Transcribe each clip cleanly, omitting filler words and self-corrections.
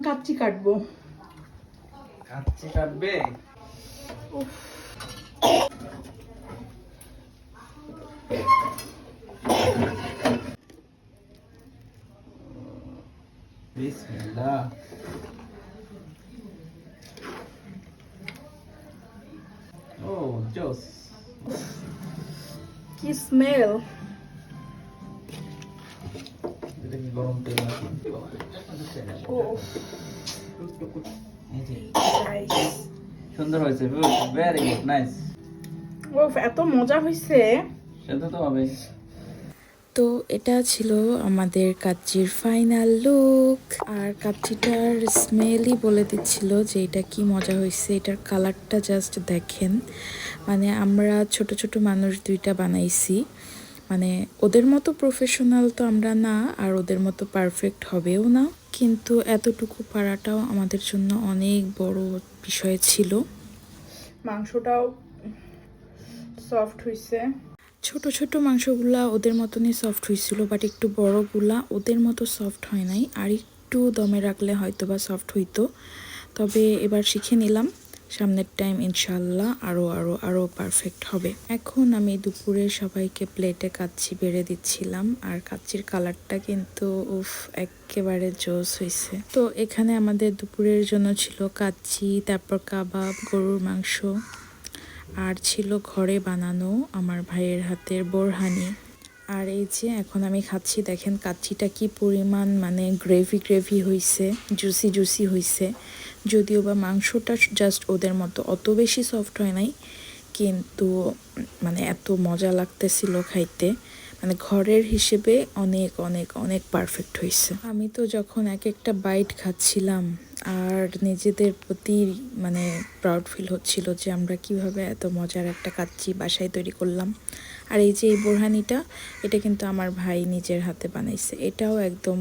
কাচ্চি কাটবো। কাচ্চি কাটবে? বিসমিল্লাহ। ও জোস, কি স্মেল! এটা কি গরম তেল নাকি? ও এই যে guys, সুন্দর হয়েছে, ভেরি গুড, নাইস। ওফ, এত মজা হয়েছে। সেটা তো হবে। তো এটা ছিল আমাদের কাচ্চির ফাইনাল লুক। আর কাচ্চিটার স্মেলই বলে দিচ্ছিল যে এটা কি মজা হয়েছে। এটার কালারটা জাস্ট দেখেন, মানে আমরা ছোট ছোট মানুষ দুইটা বানাইছি, মানে ওদের মতো প্রফেশনাল তো আমরা না, আর ওদের মতো পারফেক্ট হবেও না, কিন্তু এতটুকু পারাটাও আমাদের জন্য অনেক বড় বিষয় ছিল। মাংসটাও সফট হয়েছে। ছোট ছোট মাংসগুলা ওদের মতনই সফট হয়েছিল, বাট একটু বড়গুলা ওদের মতো সফট হয় নাই, আর একটু দমে রাখলে হয়তো বা সফট হইতো। তবে এবার শিখে নিলাম, সামনের টাইম ইনশাল্লাহ আরও আরও আরও পারফেক্ট হবে। এখন আমি দুপুরে সবাইকে প্লেটে কাচ্চি বেড়ে দিচ্ছিলাম, আর কাচ্চির কালারটা কিন্তু উফ একেবারে জোস হয়েছে। তো এখানে আমাদের দুপুরের জন্য ছিল কাচ্চি, তারপর কাবাব, গরুর মাংস, আর ছিল ঘরে বানানো আমার ভাইয়ের হাতের বোরহানি। আর এই যে এখন আমি খাচ্ছি, দেখেন কাচ্চিটা কি পরিমাণ মানে গ্রেভি গ্রেভি হয়েছে, জুসি জুসি হয়েছে। যদিও বা মাংসটা জাস্ট ওদের মতো অত বেশি সফট হয় নাই, কিন্তু মানে এত মজা লাগতেছিল খাইতে, মানে ঘরের হিসেবে অনেক অনেক অনেক পারফেক্ট হয়েছে। আমি তো যখন এক একটা বাইট খাচ্ছিলাম আর নিজেদের প্রতি মানে প্রাউড ফিল হচ্ছিল যে আমরা কিভাবে এত মজার একটা কাচ্চি বাসায় তৈরি করলাম। আর এই যে এই বোরহানিটা, এটা কিন্তু আমার ভাই নিজের হাতে বানাইছে, এটাও একদম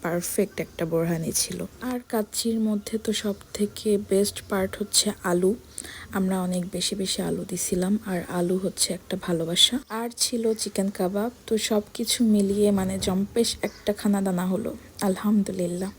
পারফেক্ট একটা বোরহানি ছিল। আর কাচ্চির মধ্যে তো সব থেকে বেস্ট পার্ট হচ্ছে আলু। আমরা অনেক বেশি বেশি আলু দিছিলাম, আর আলু হচ্ছে একটা ভালোবাসা। আর ছিল চিকেন কাবাব। তো সব কিছু মিলিয়ে মানে জম্পেশ একটা খানা দানা হলো, আলহামদুলিল্লাহ।